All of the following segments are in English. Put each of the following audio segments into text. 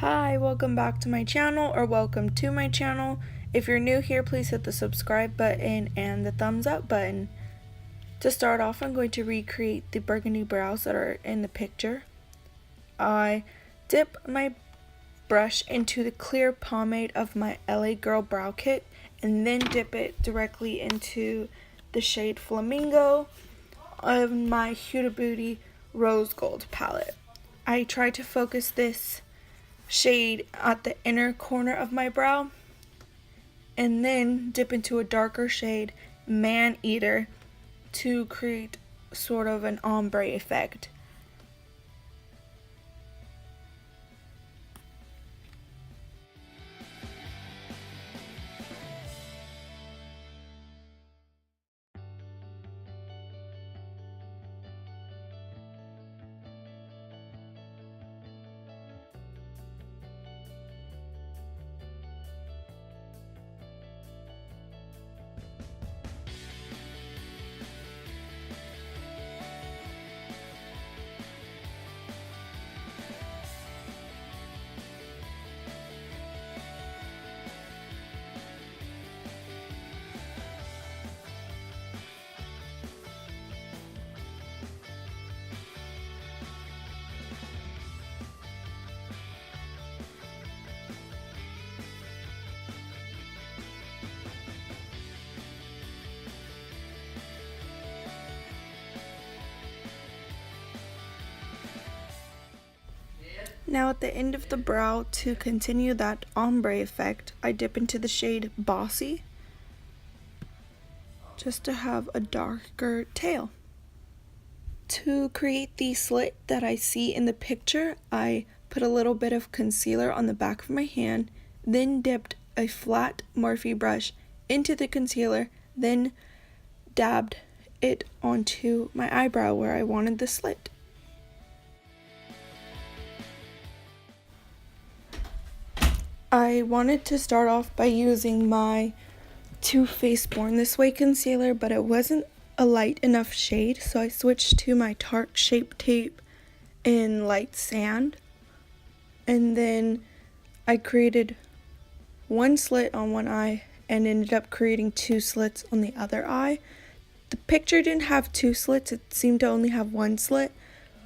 Hi, welcome back to my channel, or welcome to my channel. If you're new here, please hit the subscribe button and the thumbs up button. To start off, I'm going to recreate the burgundy brows that are in the picture. I dip my brush into the clear pomade of my LA Girl Brow Kit and then dip it directly into the shade Flamingo of my Huda Beauty Rose Gold palette. I try to focus this shade at the inner corner of my brow and then dip into a darker shade Man Eater to create sort of an ombre effect. Now at the end of the brow, to continue that ombre effect, I dip into the shade Bossy just to have a darker tail. To create the slit that I see in the picture, I put a little bit of concealer on the back of my hand, then dipped a flat Morphe brush into the concealer, then dabbed it onto my eyebrow where I wanted the slit. I wanted to start off by using my Too Faced Born This Way concealer, but it wasn't a light enough shade, so I switched to my Tarte Shape Tape in Light Sand. And then I created one slit on one eye and ended up creating two slits on the other eye. The picture didn't have two slits, it seemed to only have one slit,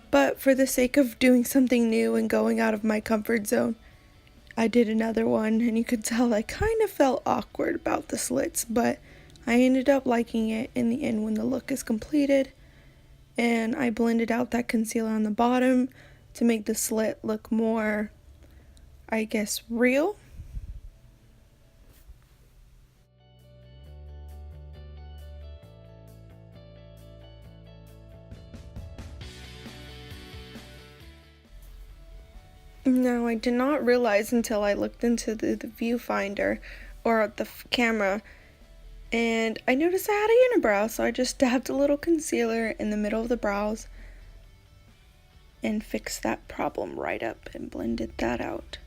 but for the sake of doing something new and going out of my comfort zone, I did another one, and you could tell I kind of felt awkward about the slits, but I ended up liking it in the end when the look is completed. And I blended out that concealer on the bottom to make the slit look more, I guess, real. Now, I did not realize until I looked into the viewfinder or the camera, and I noticed I had a unibrow, so I just dabbed a little concealer in the middle of the brows and fixed that problem right up and blended that out.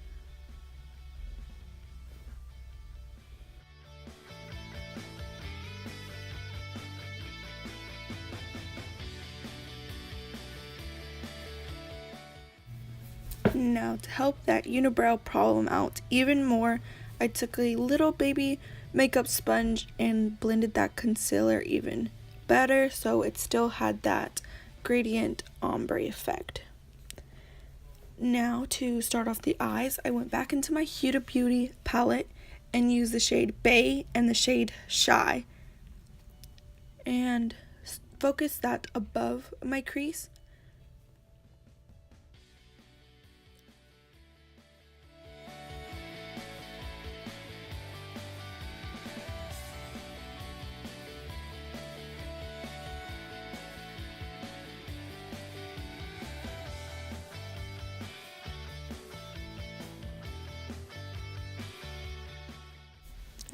Now, to help that unibrow problem out even more, I took a little baby makeup sponge and blended that concealer even better so it still had that gradient ombre effect. Now, to start off the eyes, I went back into my Huda Beauty palette and used the shade Bay and the shade Shy and focused that above my crease.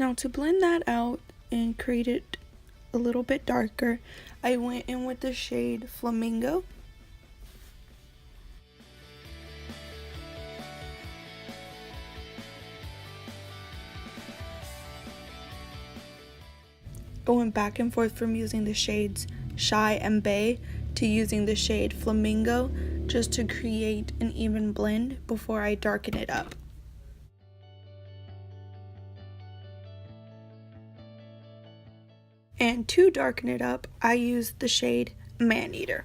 Now, to blend that out and create it a little bit darker, I went in with the shade Flamingo. I went back and forth from using the shades Shy and Bay to using the shade Flamingo just to create an even blend before I darken it up. And to darken it up, I used the shade Maneater.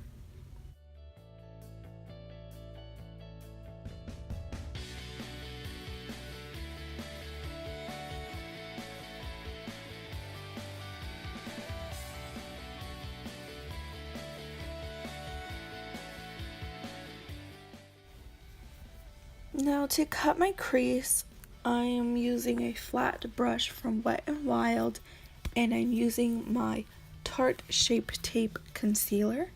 Now to cut my crease, I am using a flat brush from Wet n Wild, and I'm using my Tarte Shape Tape Concealer.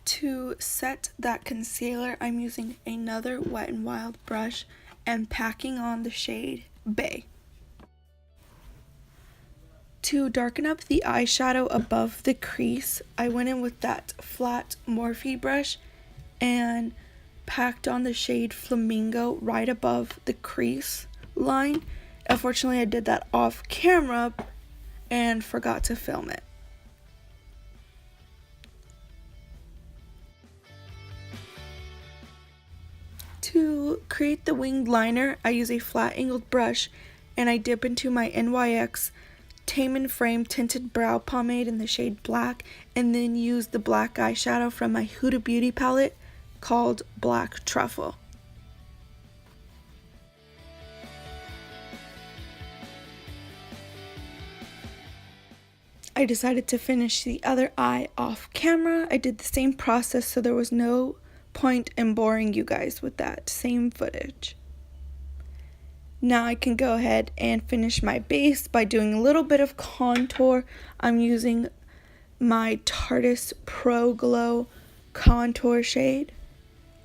To set that concealer, I'm using another Wet n Wild brush and packing on the shade Bay. To darken up the eyeshadow above the crease, I went in with that flat Morphe brush and packed on the shade Flamingo right above the crease line. Unfortunately, I did that off camera and forgot to film it. To create the winged liner, I use a flat angled brush and I dip into my NYX Tame and Frame Tinted Brow Pomade in the shade Black, and then use the black eyeshadow from my Huda Beauty palette called Black Truffle. I decided to finish the other eye off camera. I did the same process, so there was no point in boring you guys with that same footage. Now I can go ahead and finish my base by doing a little bit of contour. I'm using my Tarte Pro Glow contour shade,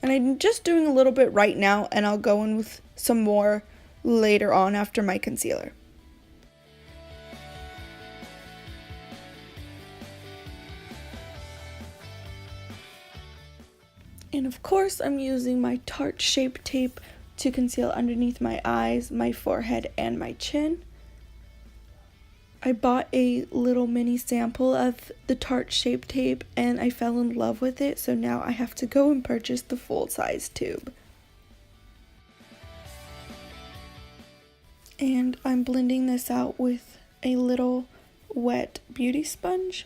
and I'm just doing a little bit right now, and I'll go in with some more later on after my concealer. And of course, I'm using my Tarte Shape Tape to conceal underneath my eyes, my forehead, and my chin. I bought a little mini sample of the Tarte Shape Tape and I fell in love with it, so now I have to go and purchase the full-size tube. And I'm blending this out with a little wet beauty sponge.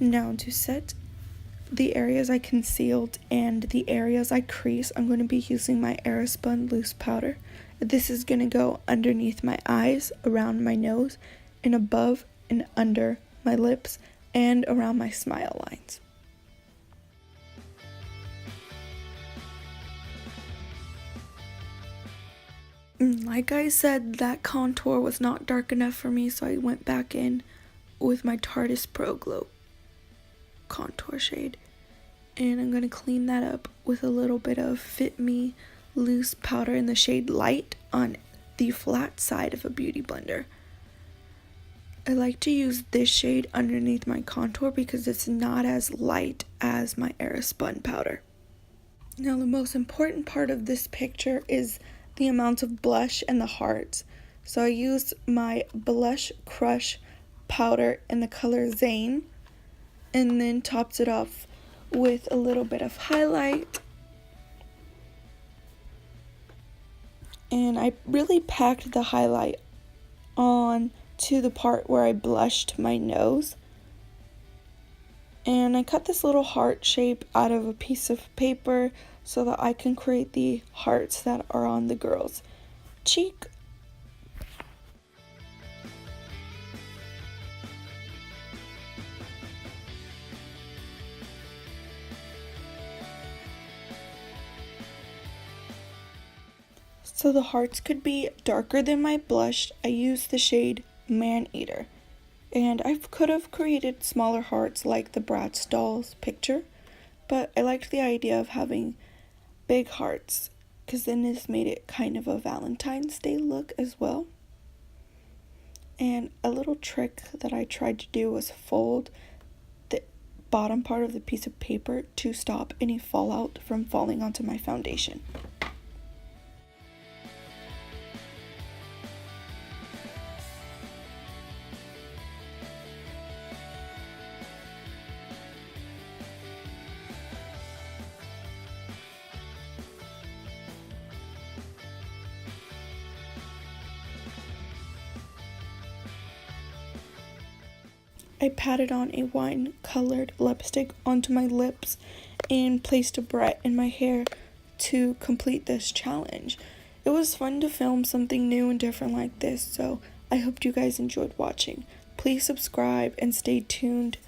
Now to set the areas I concealed and the areas I crease, I'm going to be using my Aerospun loose powder. This is going to go underneath my eyes, around my nose, and above and under my lips, and around my smile lines. Like I said, that contour was not dark enough for me, so I went back in with my Tarte Pro Glow contour shade, and I'm going to clean that up with a little bit of Fit Me loose powder in the shade Light on the flat side of a beauty blender. I like to use this shade underneath my contour because it's not as light as my Aerospun powder. Now the most important part of this picture is the amount of blush and the hearts. So I used my Blush Crush powder in the color Zane, and then topped it off with a little bit of highlight. And I really packed the highlight on to the part where I blushed my nose. And I cut this little heart shape out of a piece of paper so that I can create the hearts that are on the girl's cheek. So the hearts could be darker than my blush. I used the shade Man Eater. And I could have created smaller hearts like the Bratz doll's picture, but I liked the idea of having big hearts because then this made it kind of a Valentine's Day look as well. And a little trick that I tried to do was fold the bottom part of the piece of paper to stop any fallout from falling onto my foundation. I patted on a wine-colored lipstick onto my lips and placed a barrette in my hair to complete this challenge. It was fun to film something new and different like this, so I hope you guys enjoyed watching. Please subscribe and stay tuned